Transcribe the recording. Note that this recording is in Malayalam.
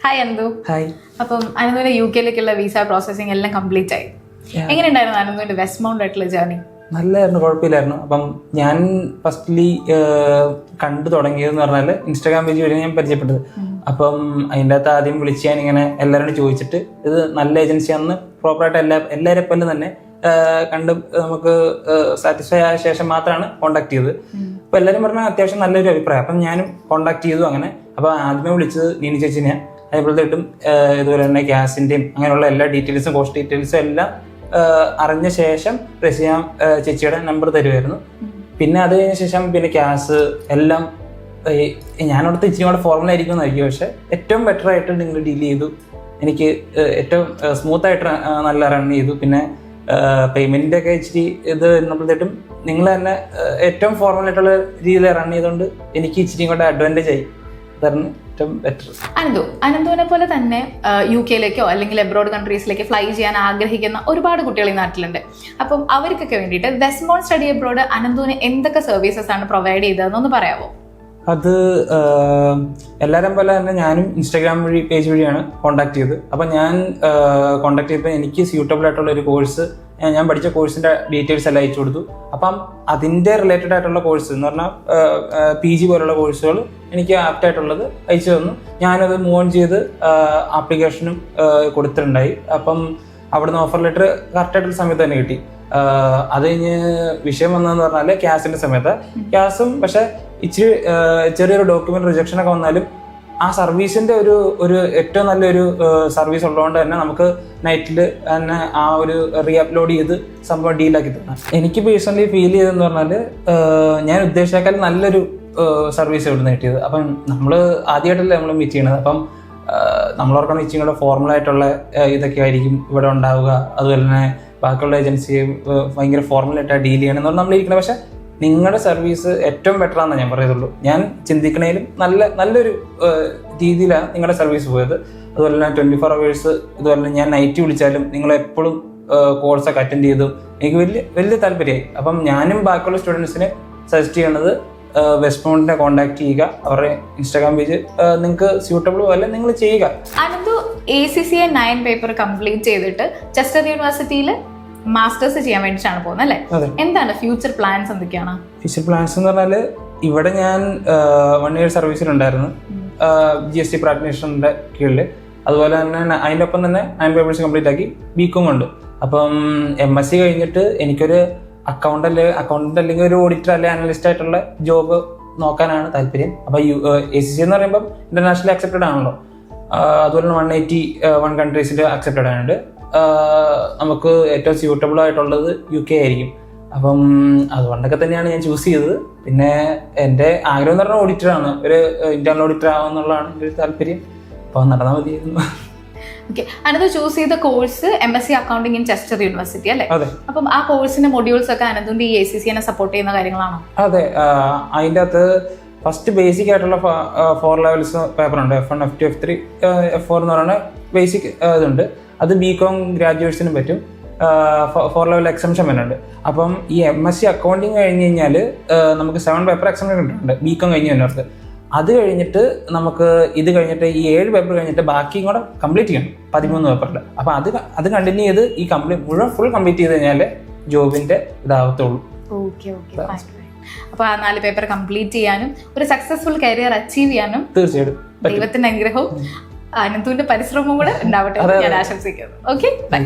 ഹായ് അനന്തു. ഹായ്. അപ്പം അനന്തുവിന്റെ UK-ലേക്കുള്ള വിസ പ്രോസസ്സിംഗ് എല്ലാം കംപ്ലീറ്റ് ആയി. എങ്ങനെയുണ്ടായിരുന്നു അനന്തുവിന്റെ വെസ്റ്റ് മൗണ്ട് ആയിട്ടുള്ള ജേർണി? നല്ലായിരുന്നു, കുഴപ്പമില്ലായിരുന്നു. അപ്പം ഞാൻ ഫസ്റ്റ്ലി കണ്ടു തുടങ്ങിയതെന്ന് പറഞ്ഞാൽ ഇൻസ്റ്റാഗ്രാം പേജ് വഴി ഞാൻ പരിചയപ്പെട്ടത്. അപ്പം അതിൻ്റെ അകത്ത് ആദ്യം വിളിച്ച് ഞാൻ ഇങ്ങനെ എല്ലാവരോടും ചോദിച്ചിട്ട് ഇത് നല്ല ഏജൻസിയാണെന്ന് പ്രോപ്പറായിട്ട് എല്ലാവരെ പോലെ തന്നെ കണ്ട് നമുക്ക് സാറ്റിസ്ഫൈ ആയ ശേഷം മാത്രമാണ് കോണ്ടാക്ട് ചെയ്തത്. അപ്പോൾ എല്ലാവരും പറഞ്ഞാൽ അത്യാവശ്യം നല്ലൊരു അഭിപ്രായം. അപ്പം ഞാനും കോണ്ടാക്ട് ചെയ്തു അങ്ങനെ. അപ്പോൾ ആദ്യമേ വിളിച്ചത് നീനി ചേച്ചിനെയാണ്. അതേപോലത്തേട്ടും ഇതുപോലെ തന്നെ ഗ്യാസിൻ്റെയും അങ്ങനെയുള്ള എല്ലാ ഡീറ്റെയിൽസും കോസ്റ്റ് ഡീറ്റെയിൽസും എല്ലാം അറിഞ്ഞ ശേഷം റസിയ ചേച്ചിയുടെ നമ്പർ തരുമായിരുന്നു. പിന്നെ അത് കഴിഞ്ഞ ശേഷം പിന്നെ ഗ്യാസ് എല്ലാം ഞാനവിടുത്തെ ഇച്ചിരി കൂടെ ഫോർമൽ ആയിരിക്കും എന്നായിരിക്കും. പക്ഷെ ഏറ്റവും ബെറ്റർ ആയിട്ട് നിങ്ങൾ ഡീൽ ചെയ്തു. എനിക്ക് ഏറ്റവും സ്മൂത്തായിട്ട് നല്ല റൺ ചെയ്തു. പിന്നെ പേയ്മെൻറ്റിൻ്റെ ഒക്കെ ഇച്ചിരി ഇത് വരുമ്പോഴത്തേട്ടും നിങ്ങൾ തന്നെ ഏറ്റവും ഫോർമൽ ആയിട്ടുള്ള രീതിയിൽ റൺ ചെയ്തുകൊണ്ട് എനിക്ക് ഇച്ചിരി കൂടെ അഡ്വാൻറ്റേജ് ആയി. അതാണ് ഏറ്റവും ബെറ്റർ. അനന്തുവിനെ പോലെ തന്നെ UK-ലേക്കോ അല്ലെങ്കിൽ എബ്രോഡ് കൺട്രീസിലേക്ക് ഫ്ലൈ ചെയ്യാൻ ആഗ്രഹിക്കുന്ന ഒരുപാട് കുട്ടികൾ ഈ നാട്ടിലുണ്ട്. അപ്പം അവർക്കൊക്കെ വേണ്ടിയിട്ട് വെസ്റ്റ് മൗണ്ട് സ്റ്റഡി എബ്രോഡ് അനന്തുവിന് എന്തൊക്കെ സർവീസസ് ആണ് പ്രൊവൈഡ് ചെയ്തതെന്നൊന്ന് പറയാമോ? അത് എല്ലാവരും പോലെ തന്നെ ഞാനും ഇൻസ്റ്റാഗ്രാം വഴി പേജ് വഴിയാണ് കോണ്ടാക്ട് ചെയ്തത്. അപ്പം ഞാൻ കോണ്ടാക്ട് ചെയ്തപ്പോൾ എനിക്ക് സ്യൂട്ടബിൾ ആയിട്ടുള്ള ഒരു കോഴ്സ്, ഞാൻ പഠിച്ച കോഴ്സിൻ്റെ ഡീറ്റെയിൽസ് എല്ലാം അയച്ചു കൊടുത്തു. അപ്പം അതിൻ്റെ റിലേറ്റഡ് ആയിട്ടുള്ള കോഴ്സ് എന്ന് പറഞ്ഞാൽ PG പോലുള്ള കോഴ്സുകൾ എനിക്ക് ആപ്റ്റായിട്ടുള്ളത് അയച്ചു തന്നു. ഞാനത് മൂവ് ഓൺ ചെയ്ത് ആപ്ലിക്കേഷനും കൊടുത്തിട്ടുണ്ടായി. അപ്പം അവിടുന്ന് ഓഫർ ലെറ്റർ കറക്റ്റായിട്ടുള്ള സമയത്ത് തന്നെ കിട്ടി. അത് കഴിഞ്ഞ് വിഷയം വന്നതെന്ന് പറഞ്ഞാൽ ഗ്യാസിൻ്റെ സമയത്ത് ഗ്യാസും പക്ഷേ ഇച്ചിരി ചെറിയൊരു ഡോക്യുമെന്റ് റിജക്ഷൻ ഒക്കെ വന്നാലും ആ സർവീസിന്റെ ഒരു ഏറ്റവും നല്ലൊരു സർവീസ് ഉള്ളതുകൊണ്ട് തന്നെ നമുക്ക് നൈറ്റിൽ തന്നെ ആ ഒരു റീ അപ്ലോഡ് ചെയ്ത് സംഭവം ഡീലാക്കി തരണം. എനിക്ക് പേഴ്സണലി ഫീൽ ചെയ്തതെന്ന് പറഞ്ഞാൽ ഞാൻ ഉദ്ദേശിച്ചേക്കാൾ നല്ലൊരു സർവീസ് ഇവിടുന്ന് കിട്ടിയത്. അപ്പം നമ്മൾ ആദ്യമായിട്ടല്ലേ നമ്മൾ മീറ്റ് ചെയ്യണത്. അപ്പം നമ്മളോർക്കണം ഇച്ചിരി കൂടെ ഫോർമലായിട്ടുള്ള ഇതൊക്കെ ആയിരിക്കും ഇവിടെ ഉണ്ടാവുക. അതുപോലെ തന്നെ ബാക്കിയുള്ള ഏജൻസിയെ ഭയങ്കര ഫോർമലായിട്ടാണ് ഡീൽ ചെയ്യണമെന്ന് പറഞ്ഞാൽ നമ്മളിരിക്കുന്നത്. പക്ഷെ നിങ്ങളുടെ സർവീസ് ഏറ്റവും ബെറ്റർ ആണെന്ന് ഞാൻ പറയുള്ളൂ. ഞാൻ ചിന്തിക്കണേലും നല്ലൊരു രീതിയിലാണ് നിങ്ങളുടെ സർവീസ് പോയത്. അതുപോലെ തന്നെ 24 hours ഇതുപോലെ തന്നെ ഞാൻ നൈറ്റ് വിളിച്ചാലും നിങ്ങളെപ്പോഴും കോഴ്സൊക്കെ അറ്റൻഡ് ചെയ്തു. എനിക്ക് വലിയ താല്പര്യമായി. അപ്പം ഞാനും ബാക്കിയുള്ള സ്റ്റുഡൻസിന് സജസ്റ്റ് ചെയ്യണത് വെസ്റ്റ് മൗണ്ടിനെ കോൺടാക്ട് ചെയ്യുക. അവരുടെ ഇൻസ്റ്റാഗ്രാം പേജ് നിങ്ങൾക്ക് സ്യൂട്ടബിൾ പോലെ നിങ്ങൾ ചെയ്യുക. അനന്തു ACCA 9 പേപ്പർ കംപ്ലീറ്റ് ചെയ്തിട്ട് ചെസ്റ്റർ യൂണിവേഴ്സിറ്റിയിൽ മാസ്റ്റേഴ്സ് ചെയ്യാൻ വേണ്ടിയിട്ടാണ് പോകുന്നത് അല്ലേ? എന്താണ് ഫ്യൂച്ചർ പ്ലാൻസ്? എന്തൊക്കെയാണ് ഫ്യൂച്ചർ പ്ലാൻസ് എന്ന് പറഞ്ഞാൽ ഇവിടെ ഞാൻ 1 year സർവീസിലുണ്ടായിരുന്നു GST പ്രാക്ടീഷണറിന്റെ കീഴിൽ. അതുപോലെ തന്നെ അതിൻ്റെ ഒപ്പം തന്നെ 9 പേപ്പേഴ്സ് കംപ്ലീറ്റ് ആക്കി BCom ഉണ്ട്. അപ്പം MSc കഴിഞ്ഞിട്ട് എനിക്കൊരു അക്കൗണ്ടന്റ് അല്ലെങ്കിൽ ഒരു ഓഡിറ്റർ അല്ലെങ്കിൽ അനലിസ്റ്റ് ആയിട്ടുള്ള ജോബ് നോക്കാനാണ് താല്പര്യം. അപ്പം ACCA എന്ന് പറയുമ്പോൾ ഇന്റർനാഷണലി അക്സെപ്റ്റഡ് ആണല്ലോ. അതുപോലെ 181 കൺട്രീസിൽ അക്സെപ്റ്റഡ് ആയിട്ടുണ്ട്. നമുക്ക് ഏറ്റവും സ്യൂട്ടബിൾ ആയിട്ടുള്ളത് UK ആയിരിക്കും. അപ്പം അതുകൊണ്ടൊക്കെ തന്നെയാണ് ഞാൻ ചൂസ് ചെയ്തത്. പിന്നെ എൻ്റെ ആഗ്രഹം എന്ന് പറഞ്ഞാൽ ഓഡിറ്ററാണ്, ഒരു ഇന്റേണൽ ഓഡിറ്റർ ആവുമെന്നുള്ളതാണ് എൻ്റെ ഒരു താല്പര്യം. അപ്പോൾ നടന്നാൽ മതിയായിരുന്നു. ഓക്കെ, അനന്തു ചൂസ് ചെയ്ത course MSc accounting in Chester university അല്ലേ? അതെ. അപ്പം ആ കോഴ്സിന്റെ മൊഡ്യൂൾസ് ഒക്കെ അനന്തുവിന്റെ ഈ ACCA സപ്പോർട്ട് ചെയ്യുന്ന കാര്യങ്ങളാണോ? അതെ, അതിൻ്റെ അകത്ത് ഫസ്റ്റ് ബേസിക് ആയിട്ടുള്ള 4 levels പേപ്പർ ഉണ്ട്. F1, F2, F3, F4 എന്ന് പറയുന്ന ബേസിക് ഇതുണ്ട്. അത് BCom ഗ്രാജുവേറ്റ്സിനും പറ്റും. 4 level എക്സംഷൻ വരുന്നുണ്ട്. അപ്പം ഈ MSc അക്കൗണ്ടിങ് കഴിഞ്ഞ് കഴിഞ്ഞാൽ നമുക്ക് 7 പേപ്പർ എക്സംഷൻ കിട്ടുന്നുണ്ട് BCom കഴിഞ്ഞ് വരുന്നവർക്ക്. അത് കഴിഞ്ഞിട്ട് നമുക്ക് ഇത് കഴിഞ്ഞിട്ട് ഈ 7 പേപ്പർ കഴിഞ്ഞിട്ട് ബാക്കിയും കൂടെ കംപ്ലീറ്റ് ചെയ്യണം 13 പേപ്പറിൽ. അപ്പം അത് കണ്ടിന്യൂ ചെയ്ത് ഈ മുഴുവൻ ഫുൾ കംപ്ലീറ്റ് ചെയ്ത് കഴിഞ്ഞാൽ ജോബിന്റെ ഇതാവത്തുള്ളൂ. അപ്പൊ ആ 4 പേപ്പർ കംപ്ലീറ്റ് ചെയ്യാനും ഒരു സക്സസ്ഫുൾ കരിയർ അച്ചീവ് ചെയ്യാനും തീർച്ചയായിട്ടും ദൈവത്തിന്റെ അനുഗ്രഹവും അനന്തുവിന്റെ പരിശ്രമവും കൂടെ ഉണ്ടാവട്ടെ ഞാൻ ആശംസിക്കുന്നു. Okay, by.